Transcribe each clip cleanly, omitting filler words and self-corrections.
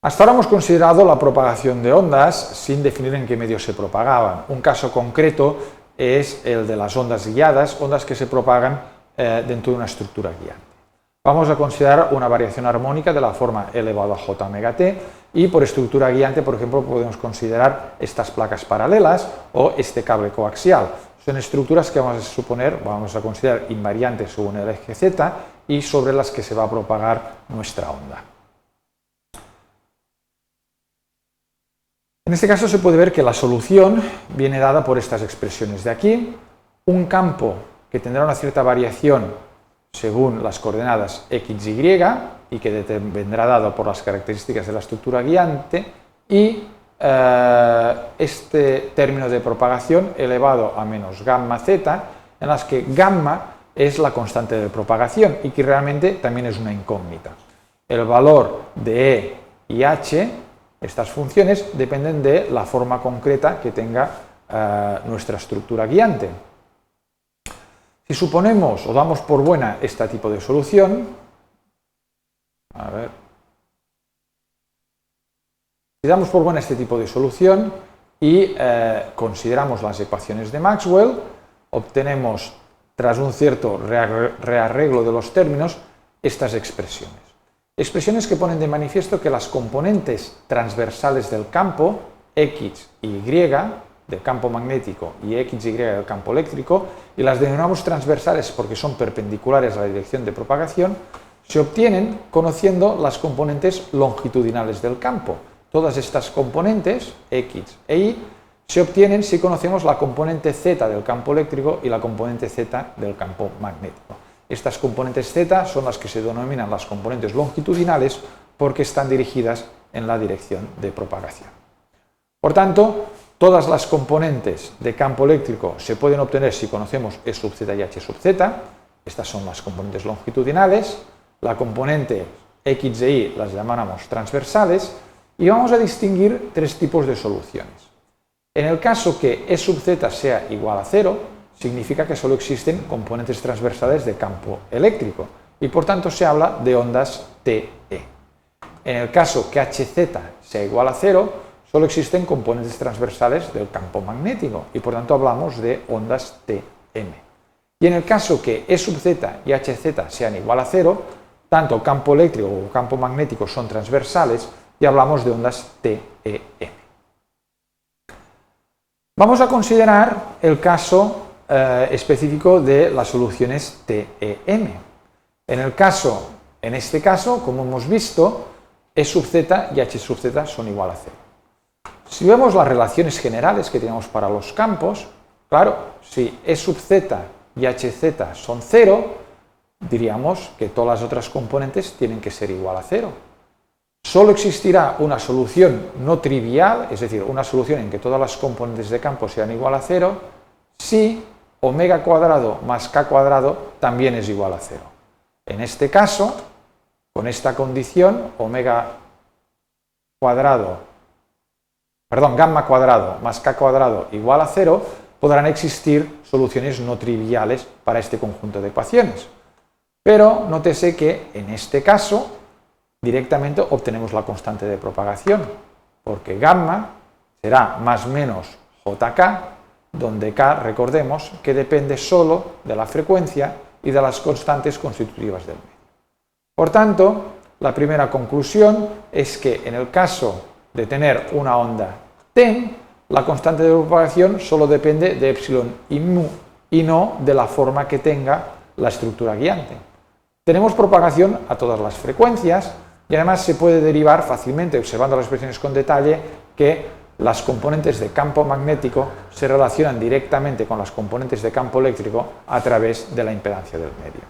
Hasta ahora hemos considerado la propagación de ondas sin definir en qué medio se propagaban. Un caso concreto es el de las ondas guiadas, ondas que se propagan dentro de una estructura guiante. Vamos a considerar una variación armónica de la forma e elevado a j omega t, y por estructura guiante, por ejemplo, podemos considerar estas placas paralelas o este cable coaxial. Son estructuras que vamos a considerar invariantes según el eje z y sobre las que se va a propagar nuestra onda. En este caso se puede ver que la solución viene dada por estas expresiones de aquí, un campo que tendrá una cierta variación según las coordenadas x, y, y que vendrá dado por las características de la estructura guiante, y este término de propagación elevado a menos gamma z, en las que gamma es la constante de propagación y que realmente también es una incógnita. El valor de e y h, estas funciones, dependen de la forma concreta que tenga nuestra estructura guiante. Si suponemos o damos por buena este tipo de solución, si damos por buena este tipo de solución y consideramos las ecuaciones de Maxwell, obtenemos, tras un cierto rearreglo de los términos, estas expresiones. Expresiones que ponen de manifiesto que las componentes transversales del campo, x y y, del campo magnético, y x, y del campo eléctrico, y las denominamos transversales porque son perpendiculares a la dirección de propagación, se obtienen conociendo las componentes longitudinales del campo. Todas estas componentes, x e y, se obtienen si conocemos la componente z del campo eléctrico y la componente z del campo magnético. Estas componentes z son las que se denominan las componentes longitudinales porque están dirigidas en la dirección de propagación. Por tanto, todas las componentes de campo eléctrico se pueden obtener si conocemos E sub z y H sub z. Estas son las componentes longitudinales. La componente x e y las llamamos transversales. Y vamos a distinguir tres tipos de soluciones. En el caso que E sub z sea igual a 0, significa que solo existen componentes transversales de campo eléctrico y por tanto se habla de ondas TE. En el caso que Hz sea igual a 0, solo existen componentes transversales del campo magnético y por tanto hablamos de ondas TM. Y en el caso que E sub z y Hz sean igual a 0, tanto campo eléctrico como campo magnético son transversales y hablamos de ondas TEM. Vamos a considerar el caso específico de las soluciones TEM. En este caso, como hemos visto, E sub z y H sub z son igual a 0. Si vemos las relaciones generales que tenemos para los campos, claro, si E sub z y Hz son 0, diríamos que todas las otras componentes tienen que ser igual a 0. Solo existirá una solución no trivial, es decir, una solución en que todas las componentes de campo sean igual a 0, si omega cuadrado más k cuadrado también es igual a 0. En este caso, con esta condición, gamma cuadrado más k cuadrado igual a 0, podrán existir soluciones no triviales para este conjunto de ecuaciones. Pero nótese que en este caso directamente obtenemos la constante de propagación, porque gamma será más menos jk, donde k, recordemos, que depende solo de la frecuencia y de las constantes constitutivas del medio. Por tanto, la primera conclusión es que en el caso de tener una onda TEM, la constante de propagación solo depende de epsilon y mu y no de la forma que tenga la estructura guiante. Tenemos propagación a todas las frecuencias y además se puede derivar fácilmente, observando las expresiones con detalle, que las componentes de campo magnético se relacionan directamente con las componentes de campo eléctrico a través de la impedancia del medio.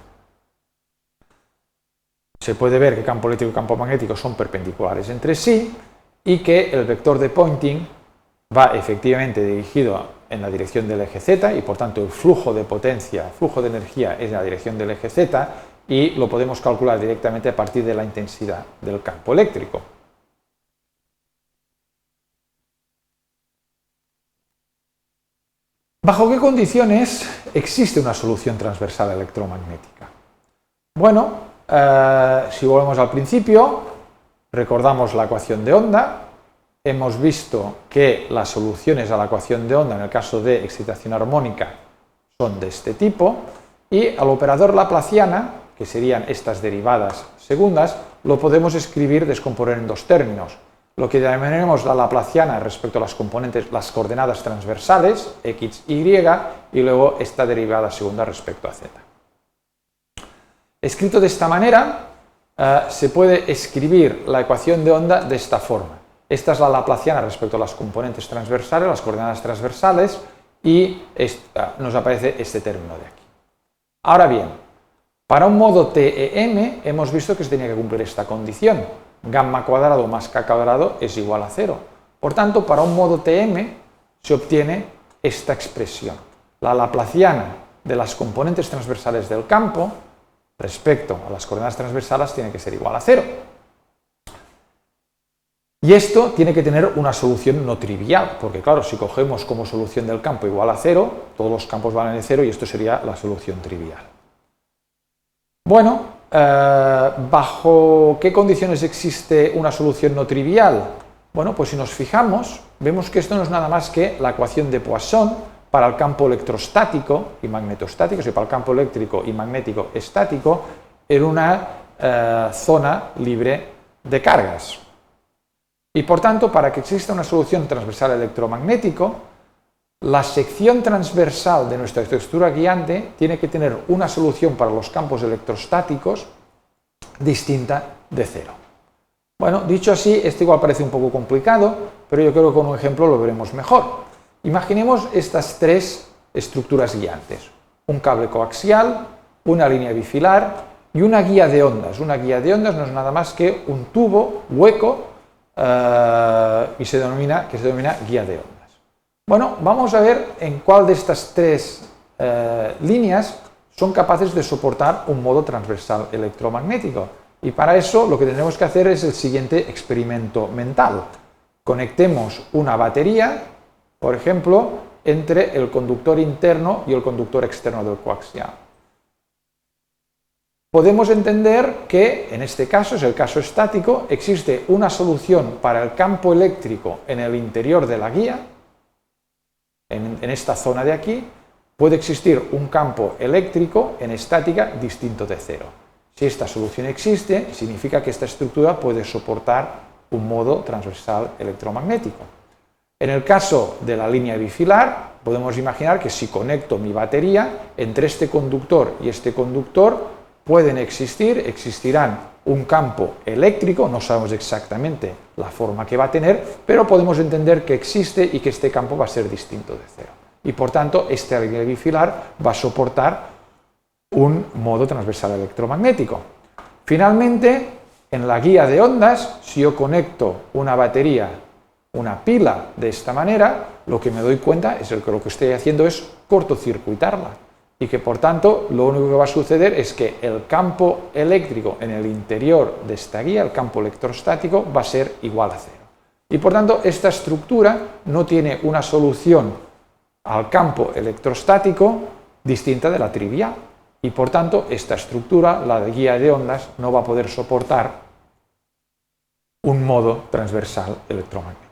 Se puede ver que campo eléctrico y campo magnético son perpendiculares entre sí y que el vector de Poynting va efectivamente dirigido en la dirección del eje z y por tanto el flujo de potencia, flujo de energía es en la dirección del eje z y lo podemos calcular directamente a partir de la intensidad del campo eléctrico. ¿Bajo qué condiciones existe una solución transversal electromagnética? Bueno, si volvemos al principio, Recordamos la ecuación de onda. Hemos visto que las soluciones a la ecuación de onda en el caso de excitación armónica son de este tipo y al operador laplaciana, que serían estas derivadas segundas, lo podemos escribir, descomponer en dos términos. Lo que llamaremos la laplaciana respecto a las componentes, las coordenadas transversales, x, y, y luego esta derivada segunda respecto a z. Escrito de esta manera, se puede escribir la ecuación de onda de esta forma. Esta es la laplaciana respecto a las componentes transversales, las coordenadas transversales, y nos aparece este término de aquí. Ahora bien, para un modo TEM hemos visto que se tenía que cumplir esta condición. Gamma cuadrado más k cuadrado es igual a 0. Por tanto, para un modo TM se obtiene esta expresión. La laplaciana de las componentes transversales del campo respecto a las coordenadas transversales tiene que ser igual a 0. Y esto tiene que tener una solución no trivial, porque claro, si cogemos como solución del campo igual a 0, todos los campos valen 0 y esto sería la solución trivial. Bueno, ¿bajo qué condiciones existe una solución no trivial? Bueno, pues si nos fijamos, vemos que esto no es nada más que la ecuación de Poisson para el campo electrostático y magnetostático, o sea, para el campo eléctrico y magnético estático, en una zona libre de cargas. Y por tanto, para que exista una solución transversal electromagnético, la sección transversal de nuestra estructura guiante tiene que tener una solución para los campos electrostáticos distinta de 0. Bueno, dicho así, esto igual parece un poco complicado, pero yo creo que con un ejemplo lo veremos mejor. Imaginemos estas tres estructuras guiantes: un cable coaxial, una línea bifilar y una guía de ondas. Una guía de ondas no es nada más que un tubo hueco que se denomina guía de ondas. Bueno, vamos a ver en cuál de estas tres líneas son capaces de soportar un modo transversal electromagnético. Y para eso lo que tenemos que hacer es el siguiente experimento mental. Conectemos una batería, por ejemplo, entre el conductor interno y el conductor externo del coaxial. Podemos entender que, en este caso, es el caso estático, existe una solución para el campo eléctrico en el interior de la guía. En esta zona de aquí puede existir un campo eléctrico en estática distinto de 0. Si esta solución existe, significa que esta estructura puede soportar un modo transversal electromagnético. En el caso de la línea bifilar, podemos imaginar que si conecto mi batería, entre este conductor y este conductor existirán un campo eléctrico, no sabemos exactamente la forma que va a tener, pero podemos entender que existe y que este campo va a ser distinto de 0. Y por tanto, esta línea bifilar va a soportar un modo transversal electromagnético. Finalmente, en la guía de ondas, si yo conecto una batería, una pila de esta manera, lo que me doy cuenta es que lo que estoy haciendo es cortocircuitarla. Y que por tanto lo único que va a suceder es que el campo eléctrico en el interior de esta guía, el campo electrostático, va a ser igual a 0. Y por tanto esta estructura no tiene una solución al campo electrostático distinta de la trivial. Y por tanto esta estructura, la de guía de ondas, no va a poder soportar un modo transversal electromagnético.